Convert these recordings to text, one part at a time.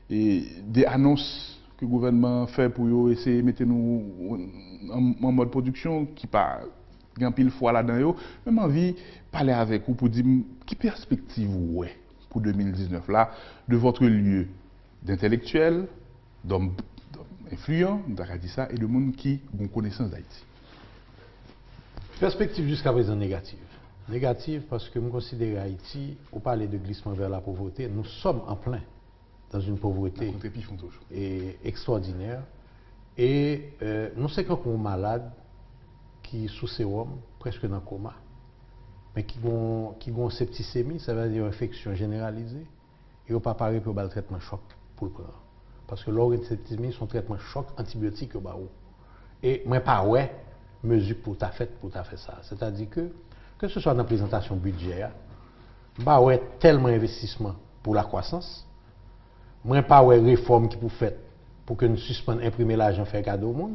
des annonces que le gouvernement fait pour essayer de mettre nous en mode production qui pas grand pile fois là-dedans, même envie de parler avec vous pour dire qui perspective ouais pour 2019 là de votre lieu d'intellectuels, d'hommes influents, dit ça, et de monde qui ont connaissance d'Haïti. Perspective jusqu'à présent négative. Négative parce que je considère Haïti, au parler de glissement vers la pauvreté, nous sommes en plein dans une pauvreté extraordinaire. Et nous sommes comme malades qui sous sérum, presque dans le coma, mais qui ont septicémie, ça veut dire une infection généralisée, et on pas paré pour le traitement choc pour le prendre. Parce que l'origine de septicémie, son traitement choc antibiotique au bas. Et moi, pas ouais, mesure pour ta fait ça. C'est-à-dire que ce soit dans la présentation budgétaire, bah ouais, tellement investissement pour la croissance, moi, pas ouais, réforme qui pour faire pour que nous suspendions imprimer l'argent, faire cadeau au monde,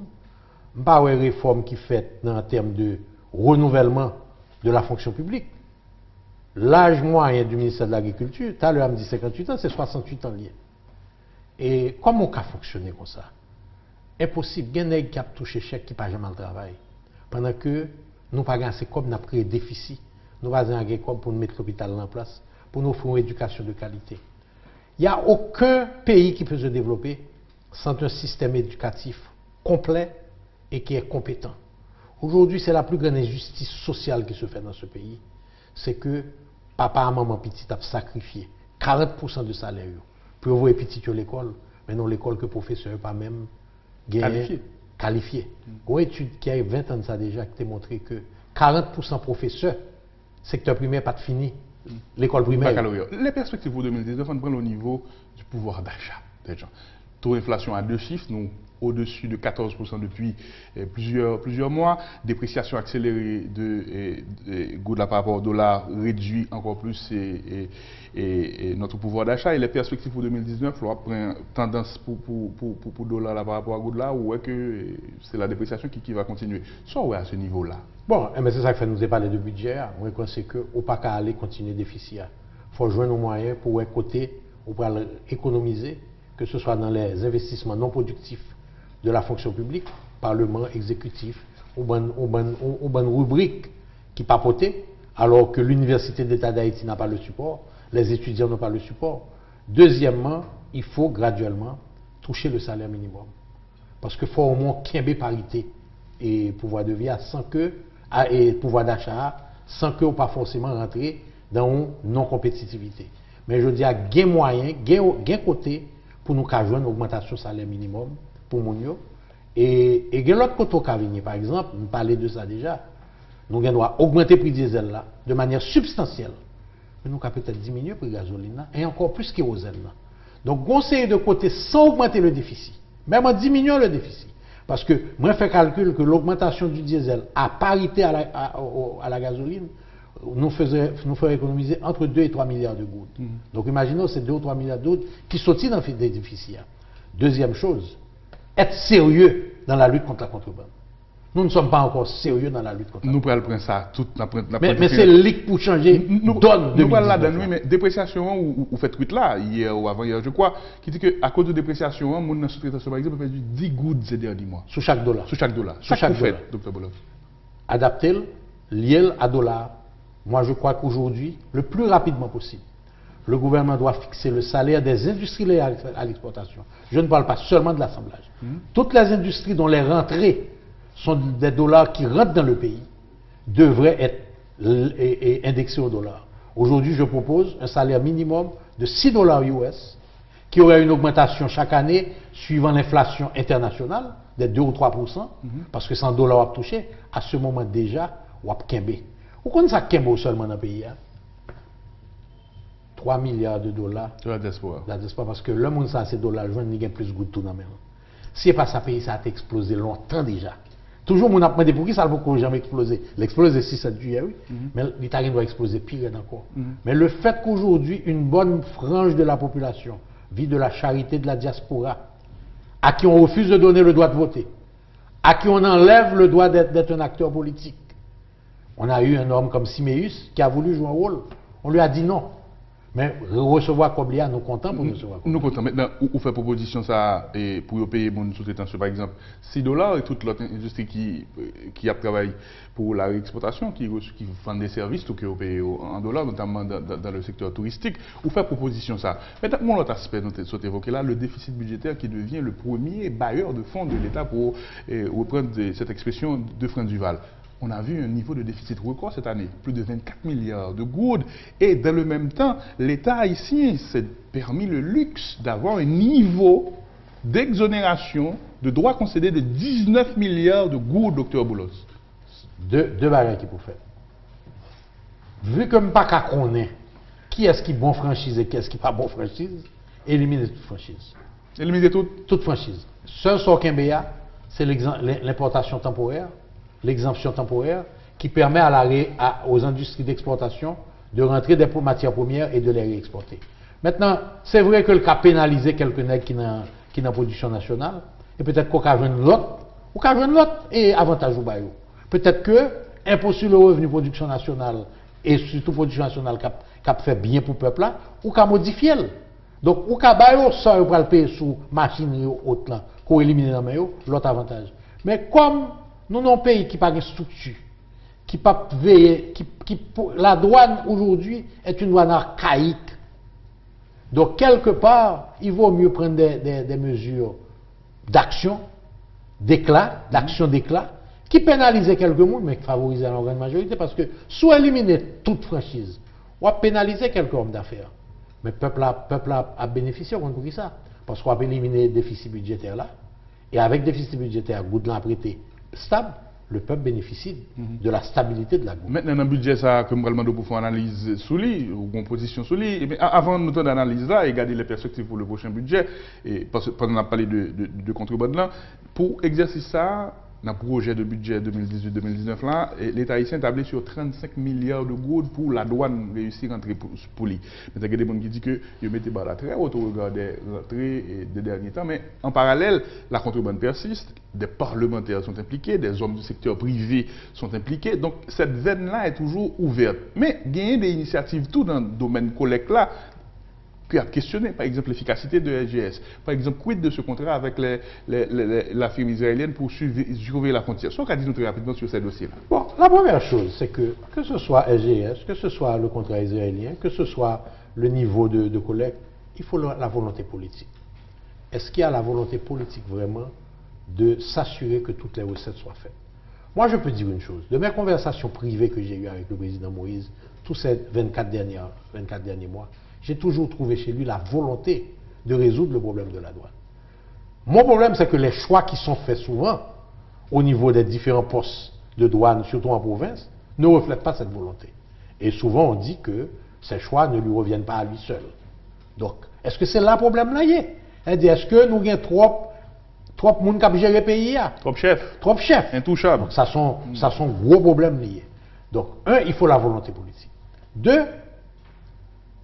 pas ouais, réforme qui fait en termes de renouvellement de la fonction publique. L'âge moyen du ministère de l'Agriculture, tout à l'heure, on me dit 58 ans, c'est 68 ans lié. Et comment on a fonctionné comme ça? Impossible. Il y a des gens qui ont touché chèque qui n'ont pas jamais le travail. Pendant que nous n'avons pas assez comme nous avons créé déficit. Nous n'avons pas assez comme pour nous mettre l'hôpital en place, pour nous faire une éducation de qualité. Il n'y a aucun pays qui peut se développer sans un système éducatif complet et qui est compétent. Aujourd'hui, c'est la plus grande injustice sociale qui se fait dans ce pays. C'est que papa et maman petit a sacrifié 40% de salaire pour envoyer petit à l'école, mais non l'école que professeur pas même qualifié. Une étude qui a 20 ans de ça déjà qui a montré que 40% professeurs, secteur primaire pas fini, l'école primaire. Les perspectives pour 2019, on prend le niveau du pouvoir d'achat des gens. Taux d'inflation à 2 chiffres, nous au-dessus de 14% depuis plusieurs mois, dépréciation accélérée de par rapport au dollar réduit encore plus et notre pouvoir d'achat et les perspectives pour 2019, on prend tendance pour dollar là par rapport à Goudla ou est que c'est la dépréciation qui va continuer. Soit ouais à ce niveau-là. Bon, mais c'est ça que fait nous parler de budget. Moi, je pense que au pas qu'à aller continuer déficit. Il faut joindre nos moyens pour un côté, on peut économiser, que ce soit dans les investissements non productifs de la fonction publique, parlement, exécutif, ou bonne rubrique qui papotait, alors que l'Université d'État d'Haïti n'a pas le support, les étudiants n'ont pas le support. Deuxièmement, il faut graduellement toucher le salaire minimum. Parce qu'il faut au moins qu'il y ait parité et pouvoir de vie et pouvoir d'achat, sans que on pas forcément rentrer dans une non-compétitivité. Mais je dis à gain moyen, gain côté pour nous joindre une augmentation du salaire minimum pour mon et l'autre côté qui venir par exemple, nous parlons de ça déjà, nous devons augmenter le prix diesel là de manière substantielle. Mais nous devons peut-être diminuer le prix de gasoline là, et encore plus kérosène là. Donc conseiller de côté sans augmenter le déficit, même en diminuant le déficit. Parce que moi je fais calcul que l'augmentation du diesel à parité à la gasoline nous ferait économiser entre 2 et 3 milliards de gouttes. Donc imaginons ces 2 ou 3 milliards de gouttes qui sortent dans des déficits. Deuxième chose, être sérieux dans la lutte contre la contrebande. Nous ne sommes pas encore sérieux dans la lutte contre la contrebande. Nous prenons ça tout mais c'est ligue pour changer. Nous parlons là-dedans, mais dépréciation, ou fait tweet là, hier ou avant-hier, je crois, qui dit qu'à cause de dépréciation, mon dans sous-traitation par exemple, a perdu 10 gouttes ces derniers mois. Sur chaque dollar. Sur chaque dollar. Sur chaque dollar. Dr. Bolov. Adapter, lié à dollar. Moi, je crois qu'aujourd'hui, le plus rapidement possible, le gouvernement doit fixer le salaire des industries à l'exportation. Je ne parle pas seulement de l'assemblage. Toutes les industries dont les rentrées sont des dollars qui rentrent dans le pays devraient être indexées au dollar. Aujourd'hui, je propose un salaire minimum de 6 dollars US qui aurait une augmentation chaque année suivant l'inflation internationale de 2 ou 3%, parce que 100 dollars à toucher, à ce moment déjà, on a kembe. Vous connaissez ça kembe seulement dans le pays? 3 milliards de dollars. La diaspora. La diaspora, parce que le monde, ça, ces dollars, je ne plus de goût de tout dans le même. Si ce n'est pas ça, pays, ça a explosé longtemps déjà. Toujours, on a demandé pour qui ça n'a jamais explosé. L'explose est 6 juillet, oui, mais l'Italie doit exploser pire encore. Mais le fait qu'aujourd'hui, une bonne frange de la population vit de la charité de la diaspora, à qui on refuse de donner le droit de voter, à qui on enlève le droit d'être un acteur politique. On a eu un homme comme Siméus qui a voulu jouer un rôle. On lui a dit non. Mais recevoir comme l'IA, nous comptons pour recevoir. Nous comptons. Maintenant, on fait proposition ça et pour payer mon sous-traitant, par exemple, $6 et toute l'autre industrie qui a travaillé pour la réexportation, qui vend des services, tout qui est payé en dollars, notamment dans le secteur touristique. On fait proposition ça. Maintenant, mon autre aspect, nous avons évoqué là, le déficit budgétaire qui devient le premier bailleur de fonds de l'État pour reprendre cette expression de Franck Duval. On a vu un niveau de déficit record cette année, plus de 24 milliards de gouttes. Et dans le même temps, l'État haïtien s'est permis le luxe d'avoir un niveau d'exonération de droits concédés de 19 milliards de gouttes, docteur Boulos. Deux bagages qui pour faire. Vu que je ne sais pas connaître qui est-ce qui est bon franchise et qui est-ce qui n'est pas bon franchise, éliminer toute franchise. Éliminer toute franchise. Seul sort qu'un BA, c'est l'importation temporaire, l'exemption temporaire, qui permet aux industries d'exportation de rentrer des matières premières et de les réexporter. Maintenant, c'est vrai que le cas pénalisé quelques nègres qui n'ont production nationale, et peut-être qu'on a l'autre, et avantage au baillot. Peut-être que impôt sur le revenu production nationale, et surtout production nationale qui a fait bien pour le peuple là, ou qu'a modifié. Donc, ou qu'a baillot, ça, on va le payer sous machinerie haute là, qu'on élimine dans l'autre avantage. Mais comme nous avons un pays qui n'a pas de structure, qui pas veiller, la douane aujourd'hui est une douane archaïque. Donc, quelque part, il vaut mieux prendre des mesures d'action, d'action d'éclat, qui pénalisent quelques monde, mais qui favorisent la grande majorité, parce que soit éliminer toute franchise, ou pénaliser quelques hommes d'affaires. Mais le peuple a bénéficié de ça, parce qu'on a éliminé le déficit budgétaire là, et avec le déficit budgétaire, goût de l'apprêté stable, le peuple bénéficie de la stabilité de la goutte. Maintenant, dans le budget, ça, comme vraiment pour faire une analyse sous lui, ou une position sous lui, mais avant de nous donner l'analyse là et garder les perspectives pour le prochain budget, et parce qu'on a parlé de contrebande là, pour exercer ça, dans le projet de budget 2018-2019 là, l'État haïtien tablé sur 35 milliards de gouttes pour la douane réussir à rentrer pour lui. Mais il y a des gens qui disent que ils mettent la très haute au regard des rentrées des derniers temps, mais en parallèle, la contrebande persiste, des parlementaires sont impliqués, des hommes du secteur privé sont impliqués, donc cette veine-là est toujours ouverte. Mais il y a des initiatives tout dans le domaine collecte là, qui a questionné, par exemple, l'efficacité de SGS. Par exemple, quid de ce contrat avec la firme israélienne pour surveiller la frontière. Soit qu'a dit nous très rapidement sur ces dossiers-là. Bon, la première chose, c'est que ce soit SGS, que ce soit le contrat israélien, que ce soit le niveau de collecte, il faut la volonté politique. Est-ce qu'il y a la volonté politique vraiment de s'assurer que toutes les recettes soient faites? Moi, je peux dire une chose. De mes conversations privées que j'ai eues avec le président Moïse, tous ces 24 derniers mois, j'ai toujours trouvé chez lui la volonté de résoudre le problème de la douane. Mon problème, c'est que les choix qui sont faits souvent au niveau des différents postes de douane, surtout en province, ne reflètent pas cette volonté. Et souvent, on dit que ces choix ne lui reviennent pas à lui seul. Donc, est-ce que c'est là le problème là? Est-ce que nous avons trop de monde qui a géré le pays? Trop chef. Trop chef. Intouchable. Donc, ça sont gros problèmes liés. Donc, il faut la volonté politique. Deux,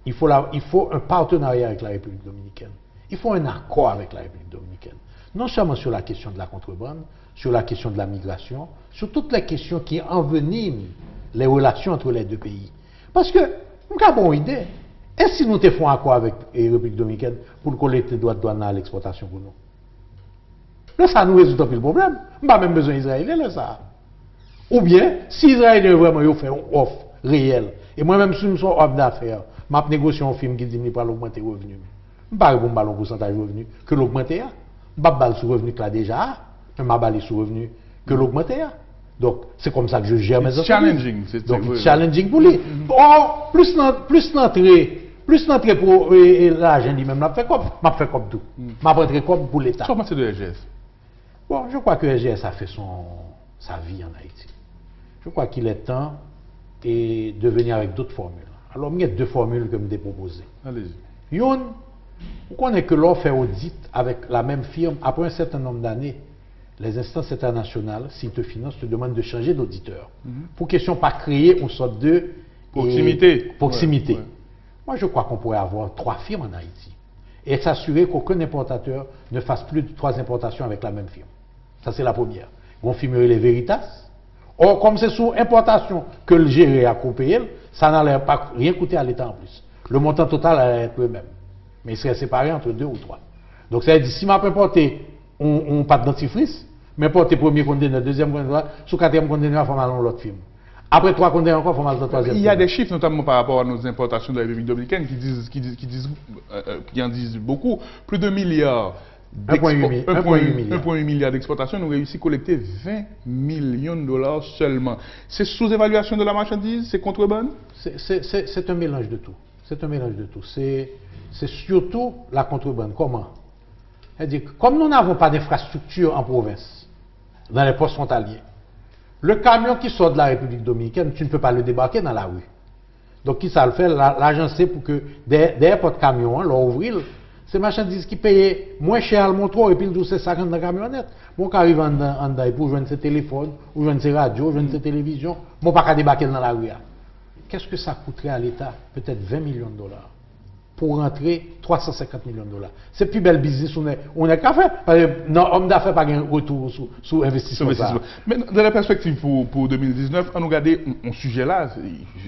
il faut un partenariat avec la République dominicaine. Il faut un accord avec la République dominicaine. Non seulement sur la question de la contrebande, sur la question de la migration, sur toutes les questions qui enveniment les relations entre les deux pays. Parce que, nous avons une idée. Est-ce que nous te faisons un accord avec la République dominicaine pour collecter des droits de douane à l'exportation pour nous? Là, ça nous résout plus le problème. Nous n'avons pas même besoin d'Israéliens, là, ça. Ou bien, si Israël vraiment fait une offre réelle, et moi-même, si nous sommes offre d'affaires, je négocie un film qui dit qu'il va augmenter les revenus. Je ne vais pas répondre un pourcentage de revenus que l'augmenter. Je ne vais pas sur revenus que là déjà, je ne vais pas sur revenus que l'augmenter. Donc, c'est comme ça que je gère mes challenging. Donc, c'est challenging pour lui. Or, plus l'entrée pour l'argent lui-même, je fais comme tout. Je prendrai comme pour l'État. Comment c'est de l'EGS? Bon, je crois que l'EGS a fait sa vie en Haïti. Je crois qu'il est temps de venir avec d'autres formules. Alors, il y a deux formules que je me proposées. Allez-y. Une, vous connaissez que l'on fait audit avec la même firme, après un certain nombre d'années, les instances internationales, s'ils te financent, te demandent de changer d'auditeur. Pour question pas créer une sorte de proximité. Ouais. Moi, je crois qu'on pourrait avoir 3 firmes en Haïti et s'assurer qu'aucun importateur ne fasse plus de 3 importations avec la même firme. Ça, c'est la première. On firmerait les Veritas. Or, comme c'est sous importation que le gérer à couper, ça n'allait pas rien coûter à l'État en plus. Le montant total allait être le même. Mais il serait séparé entre 2 ou 3. Donc ça veut dire, si je peux importer on pas de dentifrice, mais importer premier conteneur, deuxième conteneur, sous quatrième conteneur, il faut mal dans l'autre film. Après 3 conteneurs encore, il faut mal dans le troisième. Il y a des chiffres, notamment par rapport à nos importations de la République dominicaine, qui en disent beaucoup. Plus de milliards. 1,8 milliard d'exportations, nous réussi à collecter 20 millions de dollars seulement. C'est sous-évaluation de la marchandise, c'est contrebande? C'est un mélange de tout. C'est un mélange de tout. C'est surtout la contrebande. Comment? C'est-à-dire, comme nous n'avons pas d'infrastructure en province, dans les postes frontaliers, le camion qui sort de la République dominicaine, tu ne peux pas le débarquer dans la rue. Donc, qui ça le fait? L'agence sait pour que des porte-camions, leur ouvrir, c'est marchandises qui payaient moins cher à le montrer et puis le c'est ça dans la camionnette. Moi, quand j'arrive en dedans pour joindre ses téléphones, ou joindre ses radios, joindre ses télévisions, moi, pas qu'à débarquer dans la rue. Qu'est-ce que ça coûterait à l'État? Peut-être 20 millions de dollars. Pour rentrer 350 millions de dollars. C'est plus bel business on est qu'à faire. Homme d'affaires pas un retour sur investissement. Mais dans la perspective pour 2019, on nous regarde un sujet là,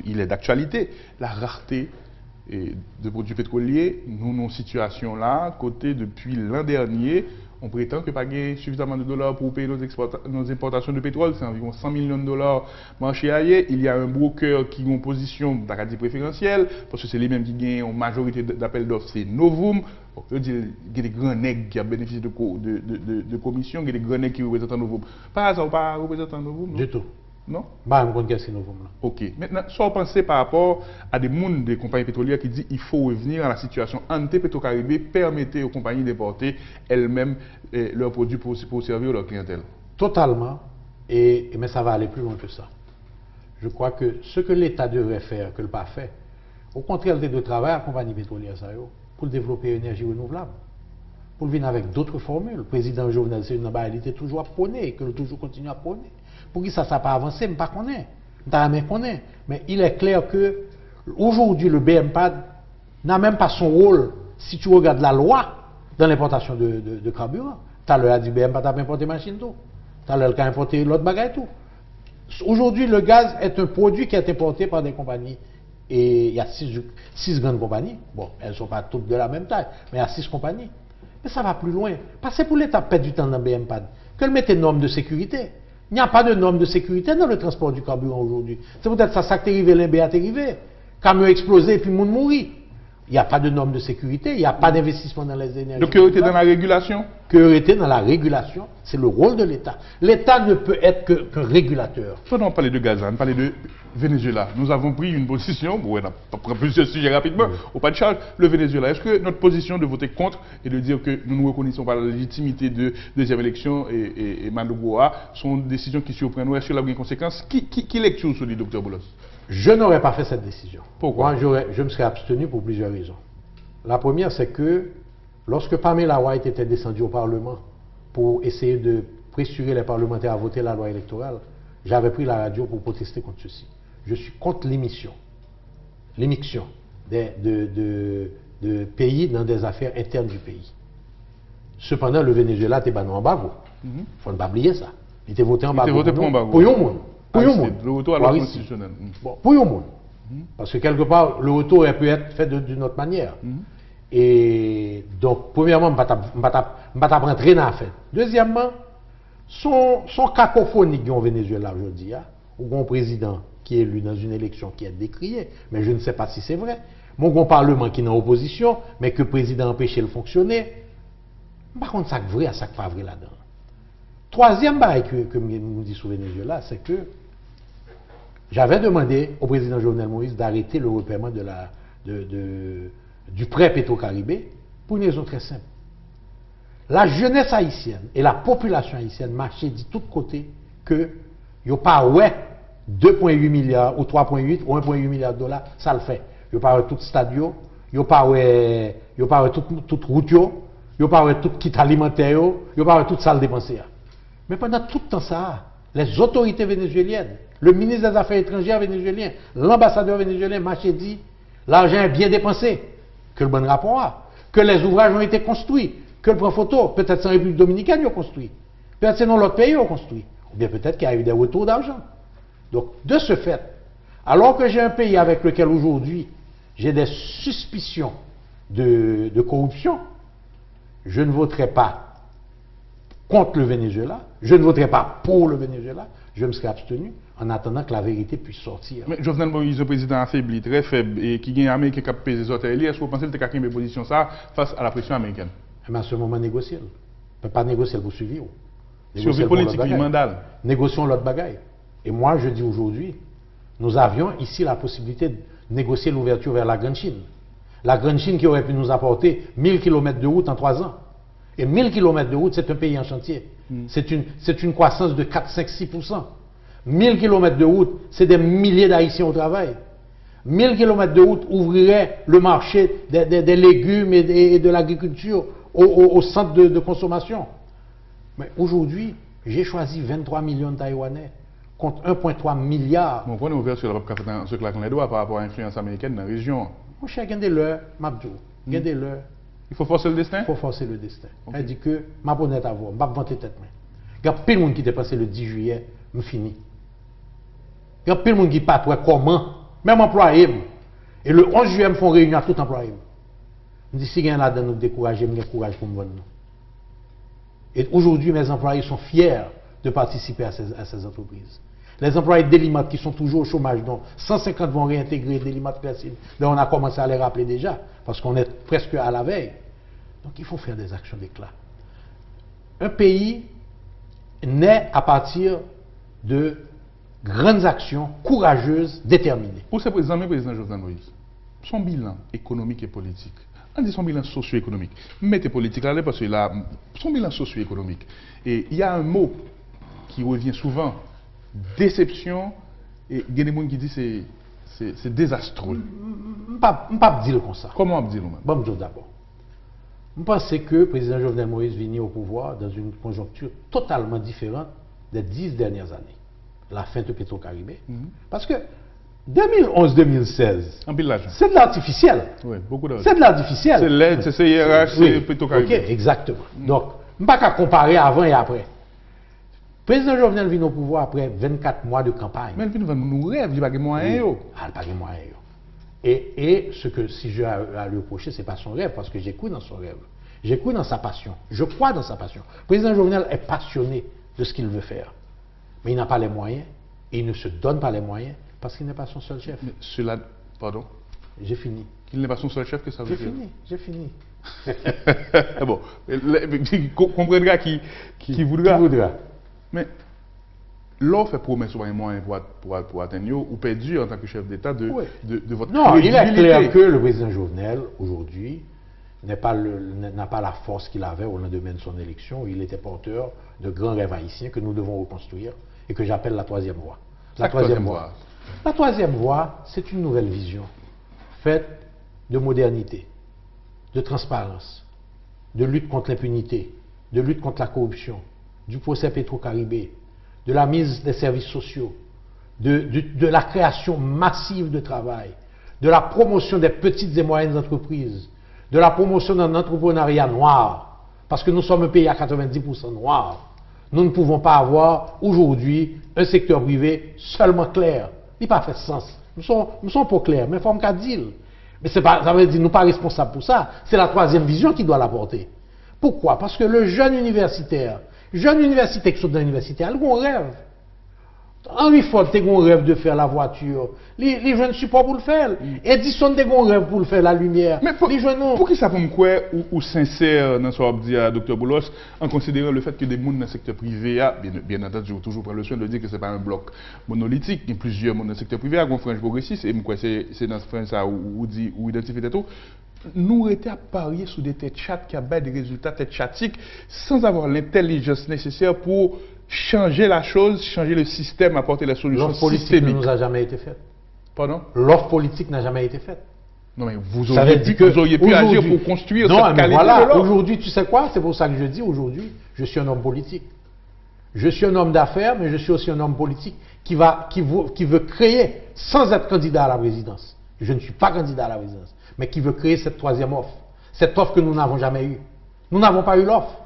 il est d'actualité, la rareté de produits pétroliers. Nous, nos situations là, côté depuis l'an dernier, on prétend que pas suffisamment de dollars pour payer nos importations de pétrole, c'est environ 100 millions de dollars marché ailleurs. Il y a un broker qui a une position d'acadie préférentielle, parce que c'est les mêmes qui gagnent en majorité d'appels d'offres, c'est Novum. Bon, je veux dire, il y a des grands nègres qui ont bénéficié de commission, il y a des grands nègres qui représentent Novum. Par hasard, pas représentant Novum? Du tout. Non? Bah, je ne sais pas Novum là. Ok. Maintenant, soit vous pensez par rapport à des mondes des compagnies pétrolières qui disent qu'il faut revenir à la situation ante Petro-Caribé, permettre aux compagnies d'importer elles-mêmes leurs produits pour servir leur clientèle. Totalement. Mais ça va aller plus loin que ça. Je crois que ce que l'État devrait faire, que le pas fait, au contraire, c'est de travailler à la compagnie pétrolière pour développer l'énergie renouvelable. Pour venir avec d'autres formules. Le président Jovenel, c'est une il était toujours à prôner et que le toujours continue à prôner. Pour qui ça n'a pas avancé, mais pas qu'on est. Mais il est clair que aujourd'hui, le BMPAD n'a même pas son rôle si tu regardes la loi dans l'importation de carburant. Tout à l'heure, dit BMPAD a importé machine tout. Tout à l'heure, il a importé l'autre bagage tout. Aujourd'hui, le gaz est un produit qui est importé par des compagnies. Et il y a 6 grandes compagnies. Bon, elles ne sont pas toutes de la même taille, mais il y a 6 compagnies. Mais ça va plus loin. Parce que pour l'État perdre du temps dans le BMPAD, que le mette des normes de sécurité. Il n'y a pas de normes de sécurité dans le transport du carburant aujourd'hui. C'est peut-être ça qui est arrivé, l'INB est arrivé. Camion explosé et puis monde mourir. Il n'y a pas de normes de sécurité, il n'y a pas d'investissement dans les énergies. Donc, priorité dans la régulation? Priorité dans la régulation, c'est le rôle de l'État. L'État ne peut être qu'un régulateur. Pendant on parlait de Gaza, on parlait de Venezuela. Nous avons pris une position, bon, on a pris plusieurs sujets rapidement, au pas de charge, le Venezuela. Est-ce que notre position de voter contre et de dire que nous ne reconnaissons pas la légitimité de deuxième élection et Mandogoa sont des décisions qui surprennent nous? Est-ce que la vraie conséquence? Qui lecture sur le Dr Boulos? Je n'aurais pas fait cette décision. Pourquoi? Moi, je me serais abstenu pour plusieurs raisons. La première, c'est que lorsque Pamela White était descendue au Parlement pour essayer de pressurer les parlementaires à voter la loi électorale, j'avais pris la radio pour protester contre ceci. Je suis contre l'émission de pays dans des affaires internes du pays. Cependant, le Venezuela était en embargo. Il ne faut pas oublier ça. Il était voté en embargo. Il était voté pour embargo. Pour le monde. Le retour à la constitutionnelle. Bon, pour le monde. Parce que quelque part, le retour aurait pu être fait d'une autre manière. Et donc, premièrement, je ne vais pas rentrer dans l'affaire. Deuxièmement, son cacophonique au Venezuela aujourd'hui, où un président qui est élu dans une élection qui est décriée, mais je ne sais pas si c'est vrai. Mon parlement qui est en opposition, mais que le président empêche de fonctionner. Par contre, ça est vrai, ça n'est pas vrai là-dedans. Troisième bail que nous dit sur le Venezuela, c'est que j'avais demandé au président Jovenel Moïse d'arrêter le repaiement du prêt Petro-Caribé pour une raison très simple. La jeunesse haïtienne et la population haïtienne marchaient de tous côtés que il n'y a pas 2,8 milliards ou 3,8 ou 1,8 milliards de dollars, ça le fait. Il n'y a pas tout stadio, il n'y a pas toute route, il n'y a pas tout kit alimentaire, il n'y a pas toute salle dépensée. Mais pendant tout le temps ça, les autorités vénézuéliennes, le ministre des Affaires étrangères vénézuélien, l'ambassadeur vénézuélien marchaient dit l'argent est bien dépensé, que le bon rapport a, que les ouvrages ont été construits, que le prend photo, peut-être c'est en République dominicaine ils ont construit, peut-être c'est dans l'autre pays ils ont construit, ou bien peut-être qu'il y a eu des retours d'argent. Donc, de ce fait, alors que j'ai un pays avec lequel aujourd'hui j'ai des suspicions de corruption, je ne voterai pas contre le Venezuela, je ne voterai pas pour le Venezuela, je me serai abstenu en attendant que la vérité puisse sortir. Mais Jovenel Moïse, le président affaibli, très faible, et qui gagne Américain qui a pesé les autres, est-ce que vous pensez que vous avez une position ça face à la pression américaine? Mais à ce moment, négocier. On ne peut pas négocier pour suivre. Survie politique, mandal. Négocions l'autre bagaille. Et moi, je dis aujourd'hui, nous avions ici la possibilité de négocier l'ouverture vers la Grande Chine. La Grande Chine qui aurait pu nous apporter 1000 km de route en 3 ans. Et 1000 km de route, c'est un pays en chantier. C'est une croissance de 4, 5, 6%. 1000 km de route, c'est des milliers d'Haïtiens au travail. 1000 km de route ouvrirait le marché des légumes et de l'agriculture au centre de consommation. Mais aujourd'hui, j'ai choisi 23 millions de Taïwanais contre 1,3 milliard. Bon, on est ouvert sur ce claquement les doigts par rapport à l'influence américaine dans la région. Mon cher, gardez l'heure, Mabdou. Gardez l'heure. Il faut forcer le destin? Il faut forcer le destin. Okay. Elle dit que, ma honnête à vous, je ne vais pas vanter tête. Il y a plein de monde qui est passé le 10 juillet, je finis. Il y a plein de monde qui pas comment, même employé. Et le 11 juillet, ils font réunion à tout employé. Je dis, si il y en a là-dedans nous décourager, je courage pour me vendre. Et aujourd'hui, mes employés sont fiers de participer à ces entreprises. Les employés d'Elimat qui sont toujours au chômage, donc 150 vont réintégrer d'Elimat Classine. Là, on a commencé à les rappeler déjà, parce qu'on est presque à la veille. Donc, il faut faire des actions d'éclat. Un pays naît à partir de grandes actions courageuses, déterminées. Pour ce président Jovenel Moïse, son bilan économique et politique, on dit son bilan socio-économique. Mettez politique là, parce que là, son bilan socio-économique. Et il y a un mot qui revient souvent, déception, et il y a des gens qui disent c'est désastreux. Je ne peux pas dire comme ça. Comment on dire? Bon, je dis d'abord. Je pense que le président Jovenel Moïse venu au pouvoir dans une conjoncture totalement différente des 10 dernières années. La fin de Petro-Caribé. Parce que 2011-2016, c'est de l'artificiel. Oui, beaucoup d'argent. C'est de l'artificiel. C'est l'aide, c'est CIRH, c'est Petro-Caribé. Ok, exactement. Donc, je ne peux pas comparer avant et après. Le président Jovenel vient au pouvoir après 24 mois de campagne. Mais il vient nous rêve, il n'y a pas de moyens. Ah, il n'y a pas de moyens. Et ce que, si je à lui reprocher, ce n'est pas son rêve, parce que j'écoute dans son rêve. J'écoute dans sa passion. Je crois dans sa passion. Le président Jovenel est passionné de ce qu'il veut faire. Mais il n'a pas les moyens, et il ne se donne pas les moyens, parce qu'il n'est pas son seul chef. Mais cela, pardon? J'ai fini. Qu'il n'est pas son seul chef, que ça veut dire? J'ai fini. Bon, comprendra qui voudra. Qui voudra. Mais l'on fait promesse sur les moyens pour atteindre ou perdu en tant que chef d'État de votre Non, il est clair que le président Jovenel, aujourd'hui, n'a pas la force qu'il avait au lendemain de son élection. Il était porteur de grands rêves haïtiens que nous devons reconstruire et que j'appelle la troisième voie. La troisième voie, c'est une nouvelle vision faite de modernité, de transparence, de lutte contre l'impunité, de lutte contre la corruption, du procès Petro-Caribé, de la mise des services sociaux, de la création massive de travail, de la promotion des petites et moyennes entreprises, de la promotion d'un entrepreneuriat noir, parce que nous sommes un pays à 90% noir. Nous ne pouvons pas avoir aujourd'hui un secteur privé seulement clair. Il n'a pas fait sens. Nous sommes pas clairs, mais il faut qu'on dire. Mais ça veut dire que nous ne sommes pas responsables pour ça. C'est la troisième vision qui doit l'apporter. Pourquoi? Parce que le jeune universitaire qui sont dans l'université, ils ont un rêve. Henry Ford a un rêve de faire la voiture. Les jeunes ne sont pas pour le faire. Edison a un rêve pour le faire la lumière. Mais pour qui ça peut me croire ou sincère dans ce qu'on dit à Dr Boulos, en considérant le fait que des gens dans le secteur privé, bien entendu, toujours prendre le soin de dire que ce n'est pas un bloc monolithique, il y a plusieurs gens dans le secteur privé, à une frange progressiste, et c'est dans ce frange ça où identifier tout. Nous étions à parier sur des têtes chattes qui avaient des résultats têtes chatiques sans avoir l'intelligence nécessaire pour changer la chose, changer le système, apporter la solution systémique. L'offre politique ne nous a jamais été faite. Pardon? L'offre politique n'a jamais été faite. Non, mais vous auriez pu agir pour construire cette qualité voilà, de l'offre. Aujourd'hui, tu sais quoi? C'est pour ça que je dis aujourd'hui, je suis un homme politique. Je suis un homme d'affaires, mais je suis aussi un homme politique qui veut créer, sans être candidat à la présidence. Je ne suis pas candidat à la présidence, mais qui veut créer cette troisième offre. Cette offre que nous n'avons jamais eue. Nous n'avons pas eu l'offre.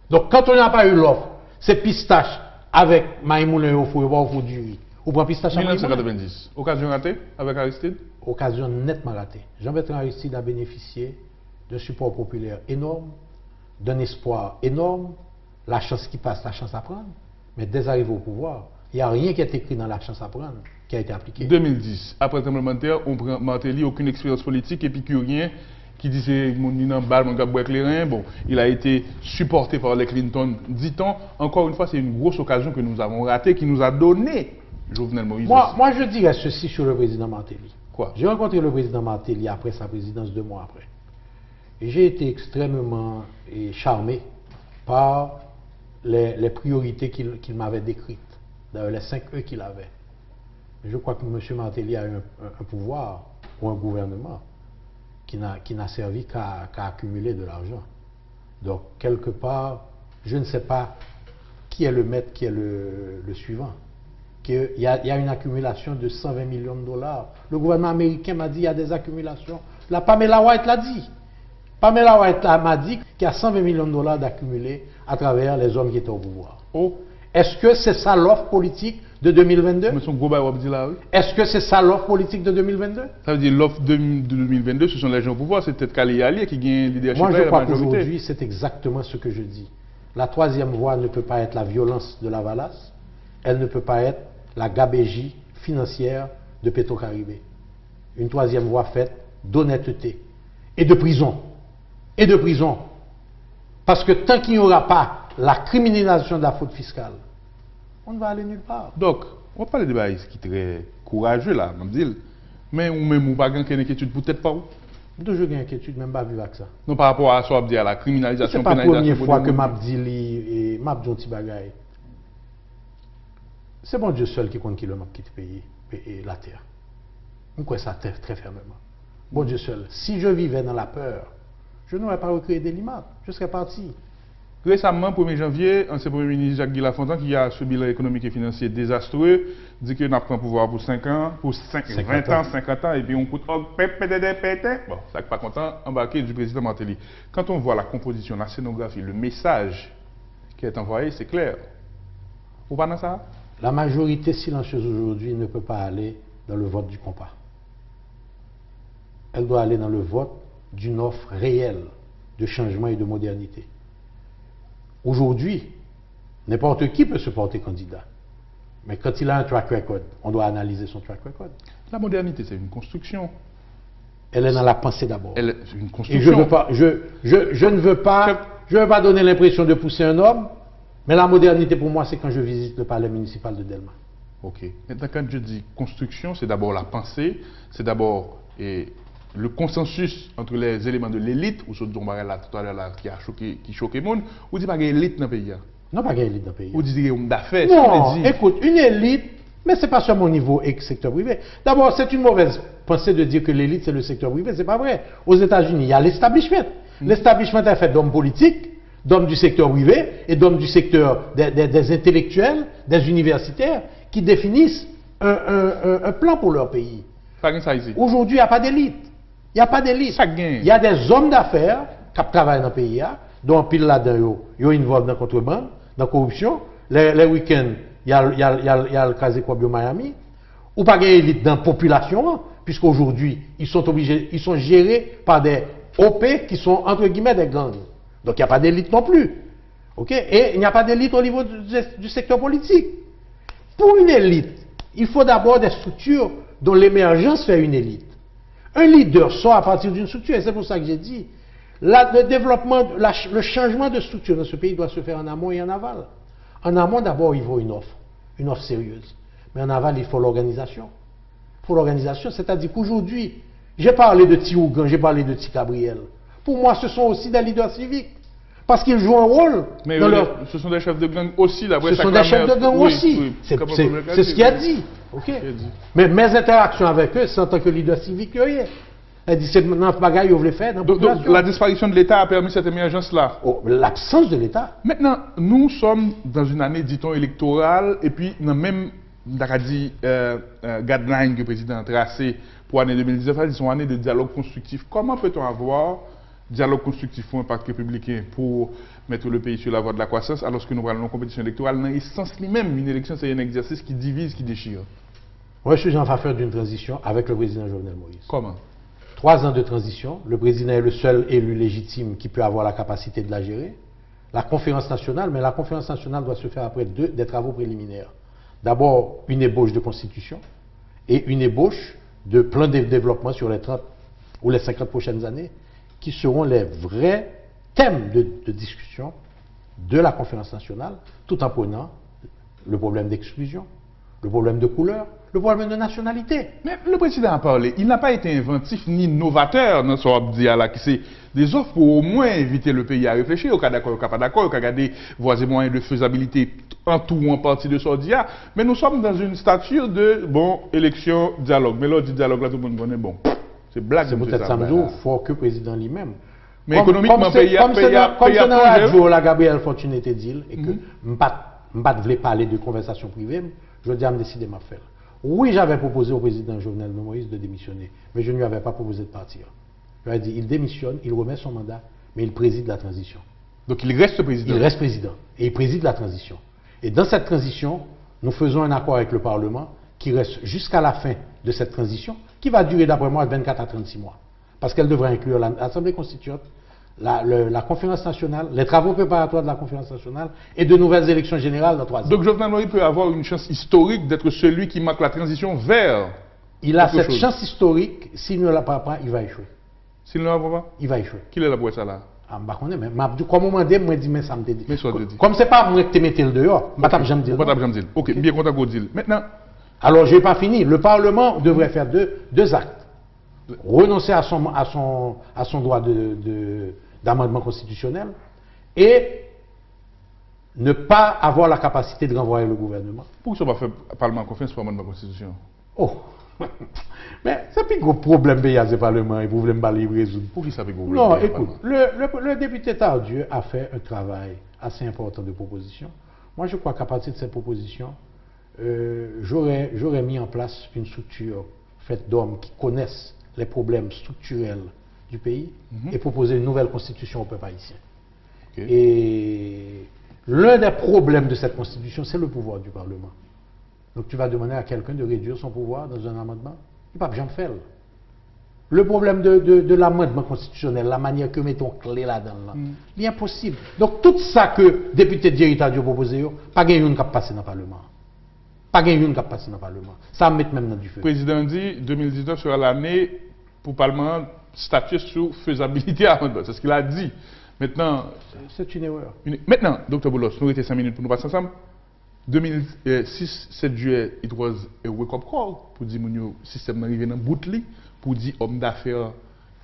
Donc, quand on n'a pas eu l'offre, c'est pistache avec maïmoulin au four du riz, Ou prend pistache à 1990. Occasion ratée avec Aristide? Occasion nettement ratée. Jean-Bertrand Aristide a bénéficié d'un support populaire énorme, d'un espoir énorme, la chance qui passe, la chance à prendre. Mais dès arrivé au pouvoir, il n'y a rien qui est écrit dans la chance à prendre qui a été appliqué. 2010, après le tremblement de terre, on prend Martelly, aucune expérience politique, épicurien, qui disait mon nina balle, mon gars boit éclairé. Bon, il a été supporté par les Clinton, dit-on. Encore une fois, c'est une grosse occasion que nous avons ratée, qui nous a donné Jovenel Moïse. Moi, je dirais ceci sur le président Martelly. Quoi? J'ai rencontré le président Martelly après sa présidence 2 mois après. Et j'ai été extrêmement charmé par les priorités qu'il m'avait décrites, d'ailleurs les 5 E qu'il avait. Je crois que M. Martelly a eu un pouvoir ou un gouvernement qui n'a servi qu'à accumuler de l'argent. Donc, quelque part, je ne sais pas qui est le maître, qui est le suivant. Il y a une accumulation de 120 millions de dollars. Le gouvernement américain m'a dit qu'il y a des accumulations. La Pamela White l'a dit. Pamela White m'a dit qu'il y a 120 millions de dollars d'accumulés à travers les hommes qui étaient au pouvoir. Oh. Est-ce que c'est ça l'offre politique de 2022? Est-ce que c'est ça l'offre politique de 2022? Ça veut dire l'offre de 2022, ce sont les gens au pouvoir, c'est peut-être Kali Ali qui gagne le leadership. Moi, je crois qu'aujourd'hui, c'est exactement ce que je dis. La troisième voie ne peut pas être la violence de la Valace, elle ne peut pas être la gabégie financière de Petro-Caribé. Une troisième voie faite d'honnêteté et de prison. Et de prison. Parce que tant qu'il n'y aura pas la criminalisation de la faute fiscale, on ne va aller nulle part. Donc, on va parler de bail qui est très courageux là, on dit. Mais ou même ou pas gagner une inquiétude peut-être pas où. Je gagne inquiétude même pas vivre avec ça. Non, par rapport à ça, à la criminalisation, c'est pas la première fois que m'a dit et m'a dit un petit bagage. C'est bon Dieu seul qui compte qui le m'a quitté pays et la terre. On croit ça très fermement. Bon Dieu seul. Si je vivais dans la peur, je n'aurais pas recréé des limates. Je serais parti. Récemment, 1er janvier, ancien Premier ministre Jacques Guy-Lafontaine, qui a ce bilan économique et financier désastreux, dit qu'il n'a pas le pouvoir pour 5 ans, pour 20 ans, 50 ans, et puis on coûte bon, ça n'est pas content, embarqué du président Martelly. Quand on voit la composition, la scénographie, le message qui est envoyé, c'est clair. Ou pas dans ça? La majorité silencieuse aujourd'hui ne peut pas aller dans le vote du compas. Elle doit aller dans le vote d'une offre réelle de changement et de modernité. Aujourd'hui, n'importe qui peut se porter candidat. Mais quand il a un track record, on doit analyser son track record. La modernité, c'est une construction. Elle est dans la pensée d'abord. Elle est une construction. Et je ne veux pas donner l'impression de pousser un homme, mais la modernité pour moi, c'est quand je visite le palais municipal de Delma. Ok. Maintenant, quand je dis construction, c'est d'abord la pensée, c'est d'abord le consensus entre les éléments de l'élite, ou ce dont on là tout à l'heure qui choque le monde, ou dit pas qu'il y a élite dans le pays. Non, pas qu'il y a élite dans le pays. Ou dit qu'il y a homme d'affaires. Non, écoute, une élite, mais ce n'est pas seulement au niveau secteur privé. D'abord, c'est une mauvaise pensée de dire que l'élite, c'est le secteur privé. Ce n'est pas vrai. Aux États-Unis, il y a l'establishment. L'establishment est fait d'hommes politiques, d'hommes du secteur privé et d'hommes du secteur des intellectuels, des universitaires, qui définissent un plan pour leur pays. Aujourd'hui, il n'y a pas d'élite. Il n'y a pas d'élite. Il y a des hommes d'affaires qui travaillent dans le pays, dont pile là-dedans, ils ont une voix dans la contrebande, dans la corruption. Les week-ends, il y a le Casé Kwabio Miami. Ou pas d'élite dans la population, puisqu'aujourd'hui, ils sont gérés par des OP qui sont entre guillemets des gangs. Donc il n'y a pas d'élite non plus. Okay? Et il n'y a pas d'élite au niveau du secteur politique. Pour une élite, il faut d'abord des structures dont l'émergence fait une élite. Un leader sort à partir d'une structure, et c'est pour ça que j'ai dit, le développement, le changement de structure dans ce pays doit se faire en amont et en aval. En amont, d'abord, il faut une offre sérieuse. Mais en aval, il faut l'organisation. Pour l'organisation, c'est-à-dire qu'aujourd'hui, j'ai parlé de Tiougan, j'ai parlé de Gabriel. Pour moi, ce sont aussi des leaders civiques. Parce qu'ils jouent un rôle. Mais ce sont des chefs de gang aussi, ce sont des chefs de gang aussi. Oui. C'est ce qu'il a dit. Okay. Mais mes interactions avec eux, c'est en tant que leader civique que elle dit c'est maintenant ce bagage vous voulez faire. Donc la disparition de l'État a permis cette émergence-là. L'absence de l'État. Maintenant, nous sommes dans une année, dit-on, électorale, et puis dans même guideline que le président a tracé pour l'année 2019, ils sont une année de dialogue constructif. Comment peut-on avoir dialogue constructif pour un pacte républicain pour mettre le pays sur la voie de la croissance, alors que nous parlons de compétition électorale, dans l'essence lui-même, une élection, c'est un exercice qui divise, qui déchire. Moi, je suis en faveur d'une transition avec le président Jovenel Moïse. Comment? 3 ans de transition, le président est le seul élu légitime qui peut avoir la capacité de la gérer. La conférence nationale, mais la conférence nationale doit se faire après des travaux préliminaires. D'abord, une ébauche de constitution et une ébauche de plan de développement sur les 30 ou les 50 prochaines années, qui seront les vrais thèmes de discussion de la conférence nationale, tout en prenant le problème d'exclusion, le problème de couleur, le problème de nationalité. Mais le président a parlé, il n'a pas été inventif ni novateur dans son là, qui c'est des offres pour au moins inviter le pays à réfléchir, au cas d'accord, au cas pas d'accord, au cas regarder voies et moyens de faisabilité en tout ou en partie de Sordia. Mais nous sommes dans une stature de, bon, élection, dialogue. Mais là, dit dialogue, là, tout le monde connaît, bon, c'est blague. C'est peut-être Samzo, il faut que le président lui-même. Mais économiquement, comme c'est dans la radio, la Gabrielle Fortuné était dit, et que je ne voulais pas parler de conversation privée, je dis à me décider de faire. Oui, j'avais proposé au président Jovenel Moïse de démissionner, mais je ne lui avais pas proposé de partir. Je lui ai dit, il démissionne, il remet son mandat, mais il préside la transition. Donc il reste président? Il reste président, et il préside la transition. Et dans cette transition, nous faisons un accord avec le Parlement qui reste jusqu'à la fin de cette transition, qui va durer d'après moi 24 à 36 mois. Parce qu'elle devrait inclure l'Assemblée constituante, la conférence nationale, les travaux préparatoires de la conférence nationale et de nouvelles élections générales dans 3 ans. Donc Jovenel Moïse peut avoir une chance historique d'être celui qui marque la transition vers... Il a cette chance historique, s'il ne l'a pas, il va échouer. S'il ne l'a pas, il va échouer. Qui est là pour ça là? Ah, bah, on est, mais comme on m'a dit, moi, mais ça me dit. Mais soit de dire. Comme c'est pas moi qui te mettais le dehors, je ne vais pas dire. Ok, bien content qu'on dise. Maintenant. Alors, je n'ai pas fini. Le Parlement devrait faire deux actes. Renoncer à son droit d'amendement constitutionnel et ne pas avoir la capacité de renvoyer le gouvernement. Pourquoi ça va faire Parlement en confiance pour l'amendement constitution? Oh! Mais c'est plus gros problème pays à ce Parlement et vous voulez me balayer résoudre. Pourquoi ça fait gros problème? Non, écoute, le député Tardieu a fait un travail assez important de propositions. Moi, je crois qu'à partir de ces propositions, j'aurais mis en place une structure faite d'hommes qui connaissent les problèmes structurels du pays et proposer une nouvelle constitution au peuple haïtien. Okay. Et l'un des problèmes de cette constitution, c'est le pouvoir du Parlement. Donc tu vas demander à quelqu'un de réduire son pouvoir dans un amendement? Il ne peut pas faire. Le problème de l'amendement constitutionnel, la manière que mettons clé là-dedans, il est impossible. Donc tout ça que député de Jerry Tardieu proposé, pas de une qui passe dans le Parlement. Pas de une qui passe dans le Parlement. Ça met même dans du feu. Le président dit 2019 sera l'année pour le Parlement statuer sur faisabilité amendement. C'est ce qu'il a dit. Maintenant. C'est une erreur. Maintenant, Dr. Boulos, nous étions 5 minutes pour nous passer ensemble. 2006, 7 juillet, it was a wake-up call pour dire que le système arrivé dans le bout de pour dire hommes d'affaires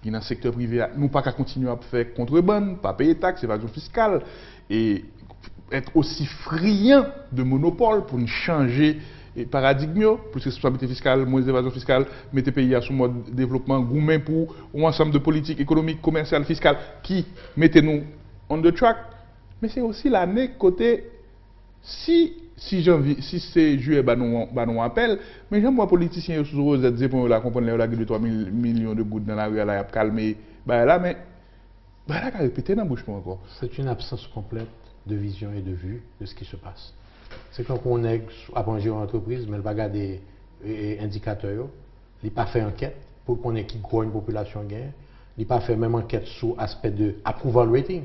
qui dans le secteur privé, nous pas qu'à continuer à faire contrebande, pas payer taxes, évasion fiscale et être aussi friand de monopole pour changer le paradigme, plus responsabilité fiscale, moins évasion fiscale, mettre le pays sous mode développement, gourmet pour un ensemble de politiques économiques, commerciales, fiscales qui mettent nous on the track. Mais c'est aussi l'année côté si c'est juillet, nous appel, mais j'aime moi politiciens sous Rosette pour la comprendre la de 3 millions de gouttes dans la rue, là, calmer, là, mais là, qu'à répéter dans la bouche encore. C'est une absence complète de vision et de vue de ce qui se passe. C'est quand on est à manger en entreprise, mais il va garder des indicateurs, il n'a pas fait enquête pour qu'on ait qui grogne une population gagne. Il n'a pas fait même enquête sur l'aspect de approval rating.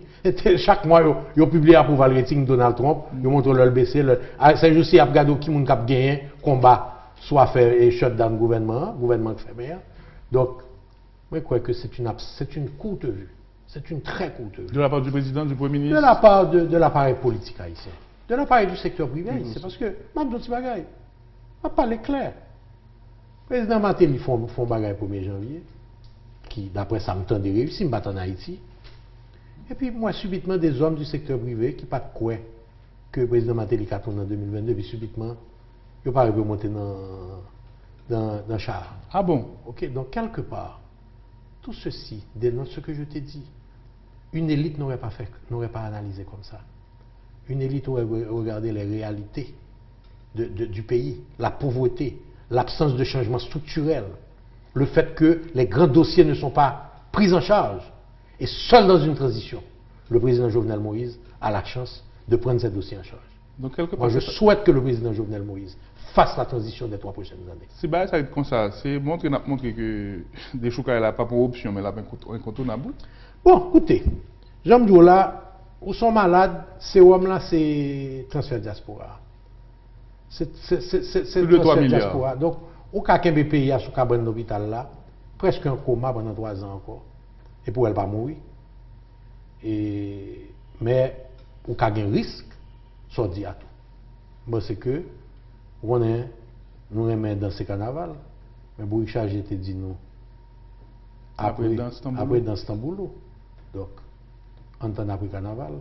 Chaque mois, il publie approval rating Donald Trump, il montre le BC. C'est juste qu'il y a qui a gagné combat, soit fait shutdown gouvernement qui fait meilleur. Donc, je crois que c'est une courte vue. C'est une très courte vue. De la part du président, du Premier ministre? De la part de l'appareil politique haïtien. De l'appareil du secteur privé haïtien. Parce que, même d'autres bagailles, on va parler clair. Le président Matéli font bagaille le 1er janvier. Qui, d'après ça, me tend de réussir, me battre en Haïti. Et puis, moi, subitement, des hommes du secteur privé qui pas de quoi que le président Matéli a tourné en 2022, puis subitement, il n'a pas arrivé à monter dans le char. Ah bon? Ok, donc, quelque part, tout ceci dénonce ce que je t'ai dit. Une élite n'aurait pas analysé comme ça. Une élite aurait regardé les réalités du pays, la pauvreté, l'absence de changement structurel. Le fait que les grands dossiers ne sont pas pris en charge Et seul dans une transition, le président Jovenel Moïse a la chance de prendre ce dossier en charge. Donc, quelque part, Moi, je souhaite que le président Jovenel Moïse fasse la transition des 3 prochaines années. c'est ça va être comme ça. C'est montrer que des Chouka n'a pas pour option, mais là, incontournable. Bon, écoutez, Jean Mdio là, où sont malades, ces hommes-là, c'est transfert diaspora. C'est Plus de 3 transfert milliards. diaspora. Donc, au cas qu'un pays a sous cabane d'hôpital là, presque un coma pendant 3 ans encore. Et pour elle pas mourir. Mais, au cas d'un risque, ça dit à tout. Bon, c'est que, nous remet dans ce carnaval, mais Bouric Charge était dit nous. Après dans Istanbul. Donc, en temps après carnaval,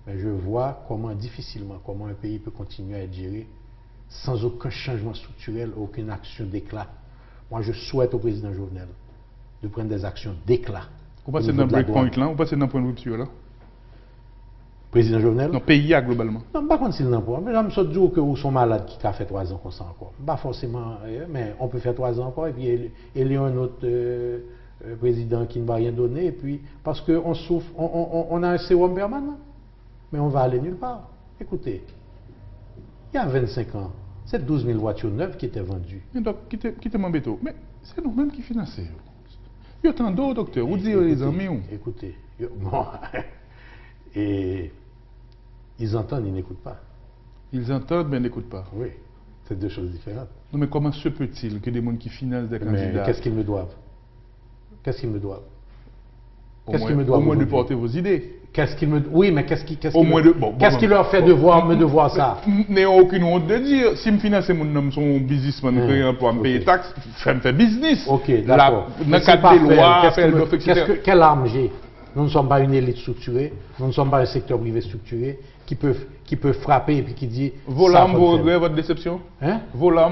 mais je vois difficilement comment un pays peut continuer à être géré sans aucun changement structurel, aucune action d'éclat. Moi, je souhaite au président Jovenel de prendre des actions d'éclat. Vous passez dans le breakpoint là, vous passez dans le point de rupture là. Président Jovenel? Non, pays globalement. Non, pas contre s'il n'en pas. Mais je me suis dit que vous sont malades qui a fait 3 ans qu'on sent encore. Pas forcément, mais on peut faire 3 ans encore et puis il y a un autre président qui ne va rien donner. Et puis, parce qu'on souffre, on a un sérum permanent, mais on va aller nulle part. Écoutez, il y a 25 ans, c'est 12 000 voitures neuves qui étaient vendues. Mais donc, quittez m'embêter. Mais c'est nous-mêmes qui finançons. Il y a tant d'autres docteurs, vous dites les amis. Écoutez, bon, et ils entendent, ils n'écoutent pas. Ils entendent, mais n'écoutent pas. Oui, c'est 2 choses différentes. Non, mais comment se peut-il que des gens qui financent des candidats... Mais qu'est-ce qu'ils me doivent? Qu'est-ce qu'ils me doivent? Au moins de porter vos idées. Qu'est-ce qu'ils me... Oui, mais qu'est-ce qui leur fait me devoir ça? N'ayons aucune honte de dire, si je finance mon homme, son businessman, créer un emploi, me payer taxes, je fais business. Ok, d'accord. Dans le cadre des lois, appel d'offres, etc. Quelle arme j'ai? Nous ne sommes pas une élite structurée, nous ne sommes pas un secteur privé structuré qui peut frapper et puis qui dit... Vos larmes, vos regrets, votre déception? Hein? Vos larmes,